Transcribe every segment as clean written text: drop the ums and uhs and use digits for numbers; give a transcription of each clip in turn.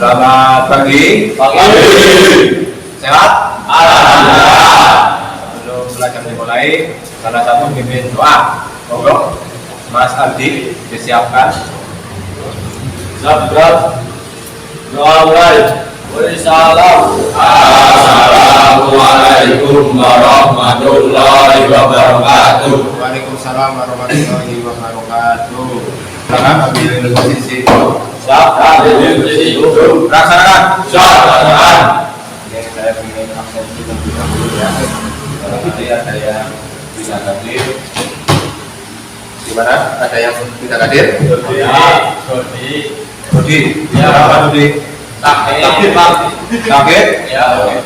Selamat pagi. Pagi. Sehat? Alhamdulillah. Sebelum belajar dimulai, salah satu pimpin doa. Monggo, Mas Aldi disiapkan. Sahabat, doa mulai. Waalaikumsalam. Assalamualaikum warahmatullahi wabarakatuh. Waalaikumsalam warahmatullahi wabarakatuh. Silakan ambil posisi. Siap, jadi duduk. Laksanakan. Siap. Oke, saya ingin aksen terlebih dahulu ya. Nanti ada yang bisa hadir. Gimana? Ada yang bisa hadir? Dodi. Ya. Berapa Dodi? Sakit. Sakit? Ya. Oke.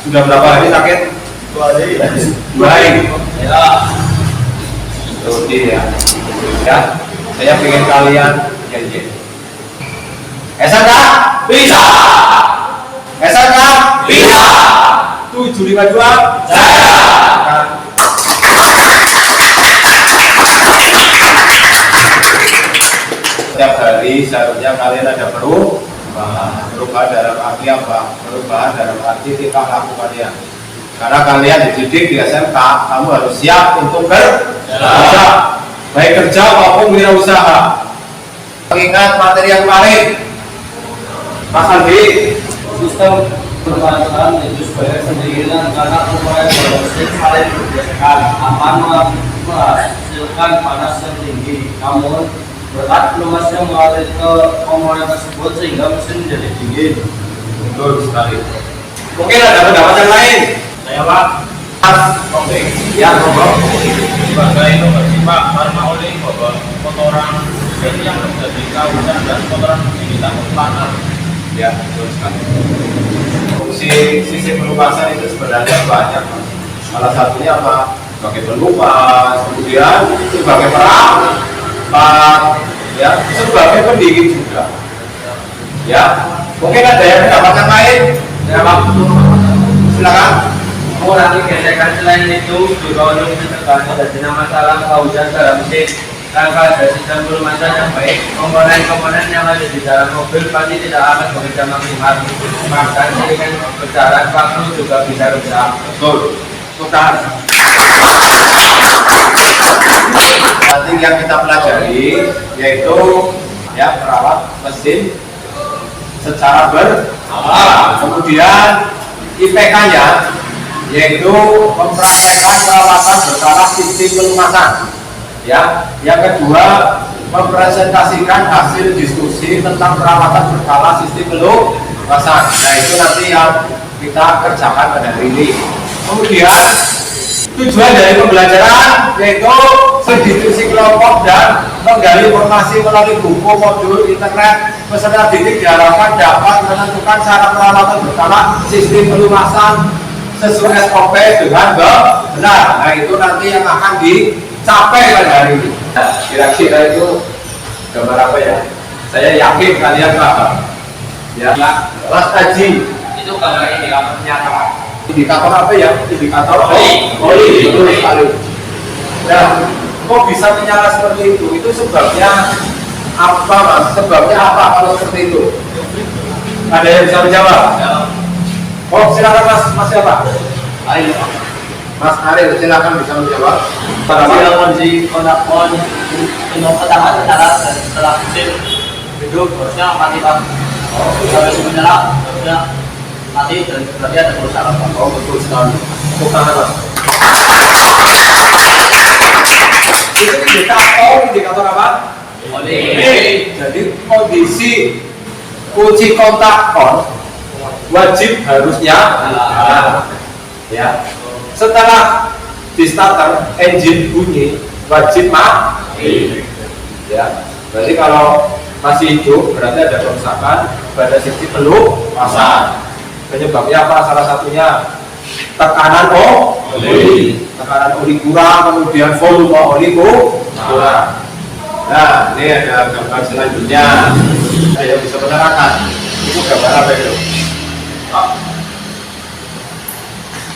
Sudah berapa hari sakit? 2 hari. 2 hari. Ya. Dodi ya. Ya. Saya ingin kalian janji. SMK Bisa. SMK Bisa. 752 Saya. Setiap hari seharusnya kalian ada perubahan dalam arti apa? Perubahan dalam arti tingkah laku kalian. Karena kalian dididik di SMK, kamu harus siap untuk kerja, baik kerja maupun wirausaha. Mengingat materi yang kemarin, Mas Aldi, Sistem permasalahan itu sebagai sendirian karena upaya berbasis saling bergesekan aman menghasilkan panas yang tinggi. Namun berat lumasnya mengalir ke komponen tersebut sehingga mesin menjadi dingin. betul sekali. Mungkin ada pendapat yang lain. Saya Pak, Oke, ya, monggo. Sebagai pemerintah karena oleh bahwa kotoran ini yang menjadi kausan dan kotoran ini takut panas. Ya, betul sekali. Fungsi sisi pelumasan itu sebenarnya banyak, Mas. Salah satunya apa? Sebagai pelumas, kemudian sebagai perawat, ya, sebagai pendingin juga. Ya, mungkin ada yang pendapat yang lain. Ya, Pak. Silakan. mengurangi gesekan selain itu juga untuk mencegah terjadinya masalah kausan dalam mesin. Rangka dari sistem pelumasan yang baik, komponen-komponen yang ada di dalam mobil pasti tidak akan bekerja maksimal. Bahkan dengan berjalan waktu juga bisa rusak. Betul. Putar. Nanti yang kita pelajari yaitu ya perawat mesin secara berkala. Kemudian IPK-nya yaitu mempraktekkan perawatan berkala sistem pelumasan. Ya, yang kedua mempresentasikan hasil diskusi tentang perawatan berkala sistem pelumasan. Nah itu nanti yang kita kerjakan pada hari ini. Kemudian tujuan dari pembelajaran yaitu berdiskusi kelompok dan menggali informasi melalui buku, modul, internet. Peserta didik diharapkan dapat menentukan cara perawatan berkala sistem pelumasan sesuai SOP dengan benar. Nah itu nanti yang akan dicapai pada hari ini. Nah, kira-kira itu gambar apa ya? Saya yakin kalian paham. Ya, Mas Haji. Itu gambar indikatornya Pak. Indikator apa ya? Indikator oli, betul sekali. Nah, kok bisa menyala seperti itu? Itu sebabnya apa, Mas? Sebabnya apa kalau seperti itu? Ada yang bisa menjawab? Oh, silakan Mas siapa? Ayo. Mas Ariel, silakan bisa menjawab. Bila kondisi kontakon untuk pertama setelah mesin hidup harusnya mati Pak. Kalau menyala harusnya mati dan berarti ada kerusakan Pak. Oh, betul sekali. Tepuk tangan, Mas. Itu indikator apa? Oli. Jadi kondisi kunci kontak on wajib harusnya ya. Setelah di starter engine bunyi wajib mati. Ya. Berarti kalau masih hidup berarti ada kerusakan pada sisi pelumasan. Penyebabnya apa? Salah satunya tekanan oli. Tekanan oli kurang, kemudian volume oli kurang. Nah, ini ada gambar selanjutnya. Saya bisa menerangkan. Itu gambar apa itu?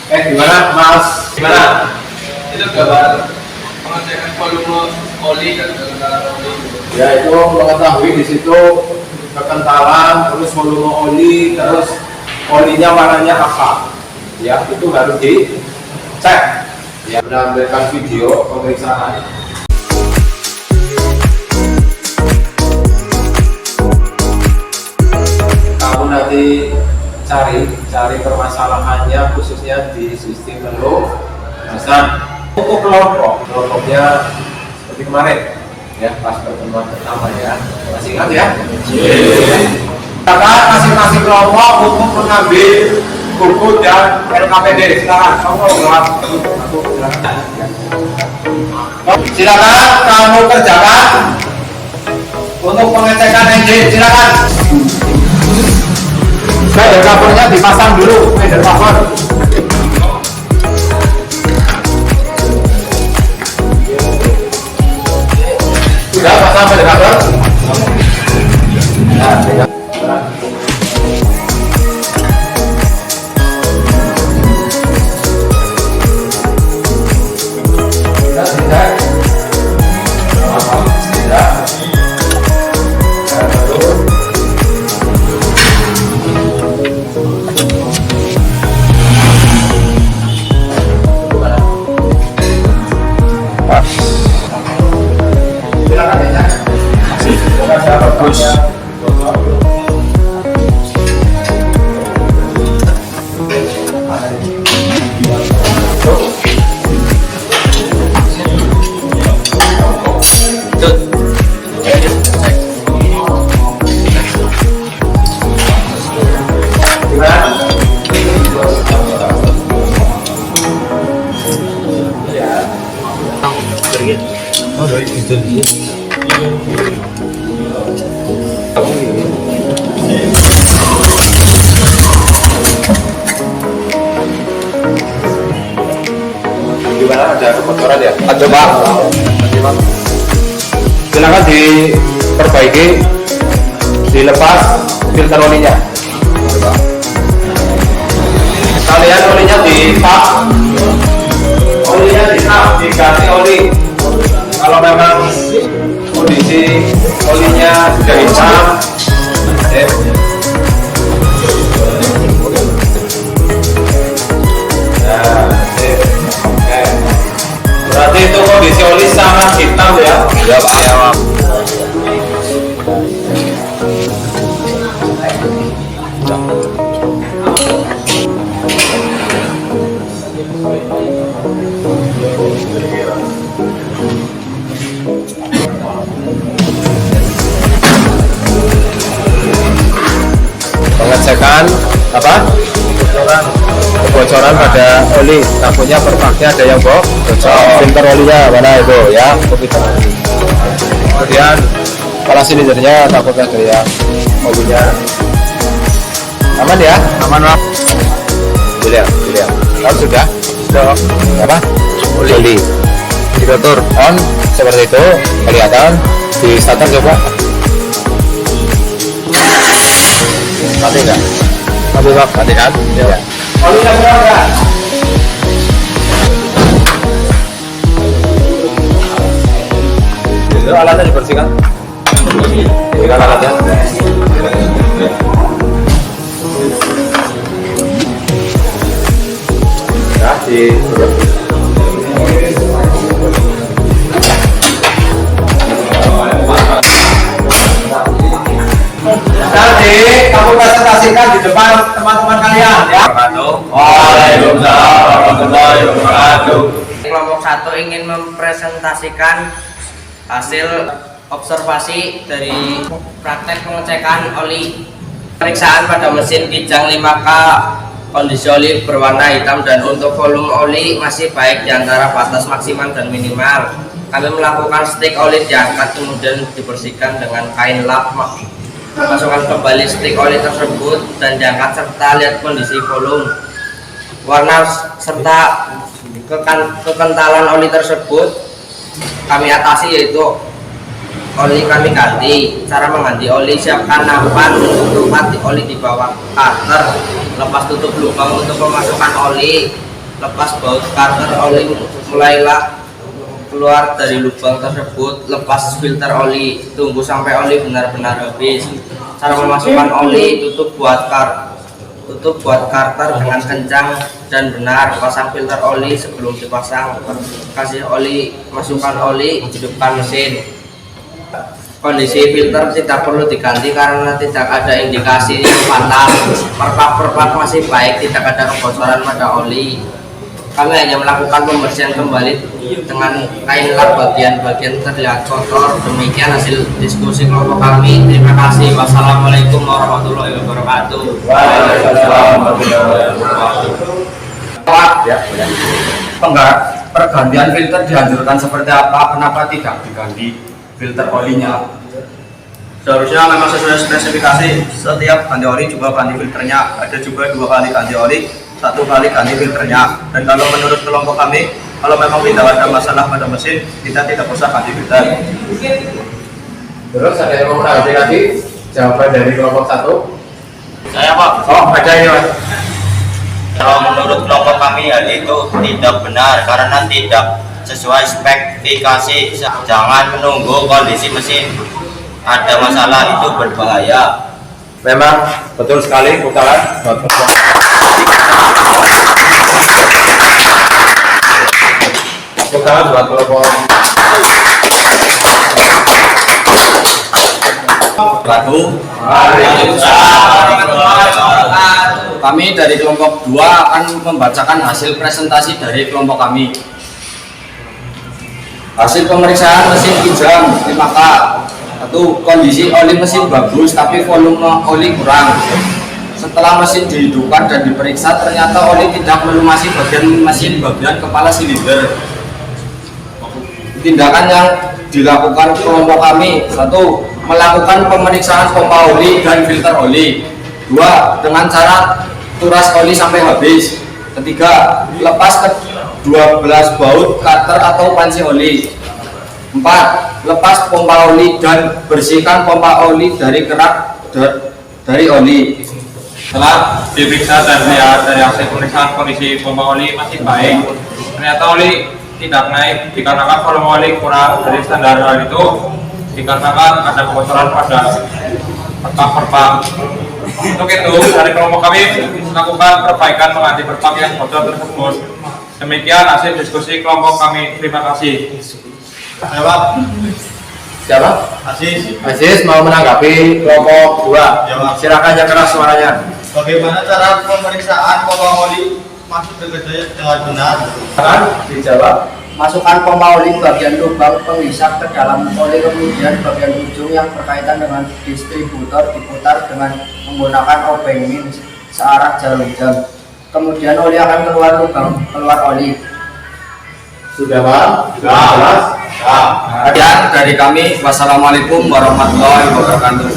Gimana, Mas? Gimana? Itu gambar pengecekan volume oli dan tekanan oli. Ya itu mengetahui di situ kekentalan, terus volume oli, terus olinya warnanya apa, ya itu harus dicek. Ya, menampilkan video pemeriksaan. Kamu nanti cari permasalahannya khususnya di sistem pelunasan. Untuk kelompoknya seperti kemarin ya, pas pertemuan pertama ya, masih ingat ya? Silakan masing-masing kelompok untuk mengambil buku dan LKPD. Silakan kamu silakan kamu kerjakan untuk pengecekan engine. Silakan. Spider covernya dipasang dulu, spider cover. Sudah pasang spider cover? Nah, sudah. Bagus. Gimana, ada kebocoran ya? Ada Pak. Silakan diperbaiki, dilepas filter olinya. Kalian olinya ditap, diganti oli. Kalau memang kondisi olinya sudah hitam, berarti itu kondisi oli sangat hitam ya. Ya Pak. Ya, Pak. Pengecekan apa? Kebocoran pada oli, takutnya perpaknya ada yang bocor. Filter olinya mana itu ya? Kemudian kepala silindernya takutnya ada yang olinya. Aman ya? Aman Pak. Dilihat. Kalau sudah apa? Oli. Indikator on seperti itu, kelihatan di starter coba. Mati enggak? Mati Pak, mati kan? Ya. Olinya berapa? Itu alatnya dibersihkan. Bersihkan alatnya. Ya, nanti kamu presentasikan di depan teman-teman kalian ya. Waalaikumsalam warahmatullahi wabarakatuh. Kelompok 1 ingin mempresentasikan hasil observasi dari praktek pengecekan oli. Pemeriksaan pada mesin kijang 5K, kondisi oli berwarna hitam dan untuk volume oli masih baik di antara batas maksimal dan minimal. Kami melakukan stik oli diangkat kemudian dibersihkan dengan kain lap. Masukkan kembali stik oli tersebut dan diangkat serta lihat kondisi volume, warna serta kekentalan oli tersebut kami atasi, yaitu oli kami ganti. Cara mengganti oli: siapkan nampan untuk mati oli di bawah karter, lepas tutup lubang untuk memasukkan oli, lepas baut karter oli, mulailah keluar dari lubang tersebut, lepas filter oli, tunggu sampai oli benar-benar habis. Cara memasukkan oli, tutup buat karter dengan kencang dan benar, pasang filter oli sebelum dipasang, kasih oli, masukkan oli, hidupkan mesin. Kondisi filter tidak perlu diganti karena tidak ada indikasi yang fatal. Perpak masih baik, tidak ada kebocoran pada oli. Kami hanya melakukan pembersihan kembali dengan kain lap bagian-bagian terlihat kotor. Demikian hasil diskusi kelompok kami. Terima kasih. Wassalamualaikum warahmatullahi wabarakatuh. Pergantian filter dianjurkan seperti apa? Kenapa tidak diganti filter olinya? Seharusnya memang sesuai spesifikasi. Setiap ganti oli juga ganti filternya. Ada juga 2 kali ganti oli, 1 kali ganti filternya. Dan kalau menurut kelompok kami, kalau memang tidak ada masalah pada mesin, kita tidak usah ganti filter. Terus ada yang mau menanggapi lagi jawaban dari kelompok 1? Saya Pak. Oh, ada ini Mas. Kalau menurut kelompok kami hal itu tidak benar karena tidak sesuai spesifikasi. Jangan menunggu kondisi mesin ada masalah, itu berbahaya. Memang betul sekali, putaran. Putaran buat kelompok. Kami dari kelompok 2 akan membacakan hasil presentasi dari kelompok kami. Hasil pemeriksaan mesin kijang 5K. 1. Kondisi oli mesin bagus tapi volume oli kurang. Setelah mesin dihidupkan dan diperiksa, ternyata oli tidak melumasi bagian mesin bagian kepala silinder. Tindakan yang dilakukan kelompok kami: 1. Melakukan pemeriksaan pompa oli dan filter oli. 2. Dengan cara turas oli sampai habis. 3. Lepas ke 12 baut karter atau panci oli. 4. Lepas pompa oli dan bersihkan pompa oli dari kerak dari oli. Setelah diperiksa dan lihat dari hasil pemeriksaan kondisi pompa oli masih baik, ternyata oli tidak naik dikarenakan volume oli kurang dari standar. Hal itu dikarenakan ada kebocoran pada perpak. Untuk itu, dari kelompok kami melakukan perbaikan mengganti perpak yang bocor tersebut. Demikian hasil diskusi kelompok kami. Terima kasih. Siapa? Aziz mau menanggapi kelompok 2. Silakan yang keras suaranya. Bagaimana cara pemeriksaan pompa oli masuk ke gedung dengan benar? Silakan dijawab. Masukkan pompa oli bagian lubang penghisap ke dalam oli, kemudian bagian ujung yang berkaitan dengan distributor diputar dengan menggunakan obeng min searah jarum jam. Kemudian oli akan keluar lubang oli. Sudah Pak? Jelas? Sekian dari kami. Wassalamualaikum warahmatullahi wabarakatuh.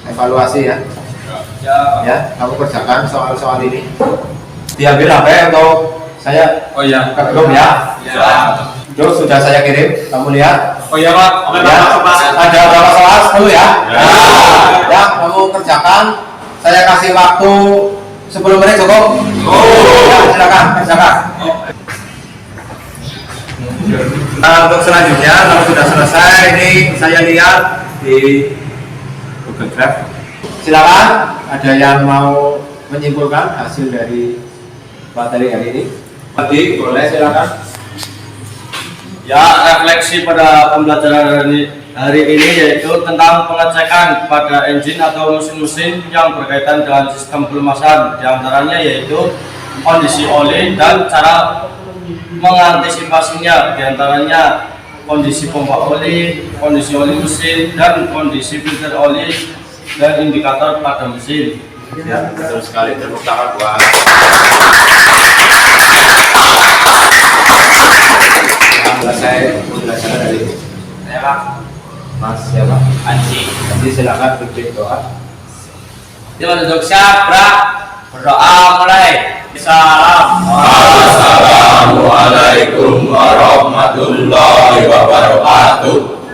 Evaluasi ya. Ya, kamu kerjakan soal-soal ini. Diambil HP atau saya? Oh iya. Ke grup ya. Ya. Terus sudah saya kirim, kamu lihat. Oh iya Pak. Ya. Ada berapa soal? 10 ya? Ya, kamu kerjakan. Saya kasih waktu 10 menit cukup. Ya, silakan kerjakan. Nah, untuk selanjutnya kalau sudah selesai ini saya lihat di Google Drive. Silakan, ada yang mau menyimpulkan hasil dari materi hari ini? Tadi boleh silakan. Ya, refleksi pada pembelajaran hari ini yaitu tentang pengecekan pada engine atau mesin-mesin yang berkaitan dengan sistem pelumasan. Di antaranya yaitu kondisi oli dan cara mengantisipasinya. Di antaranya kondisi pompa oli, kondisi oli mesin, dan kondisi filter oli dan indikator pada mesin. Ya, betul sekali. Tepuk tangan buat. Selesai pembelajaran hari ini. Ya, Pak. Mas siapa? Anji. Nanti silakan pimpin doa. Kita duduk siap, berdoa mulai. Salam. Assalamualaikum warahmatullahi wabarakatuh.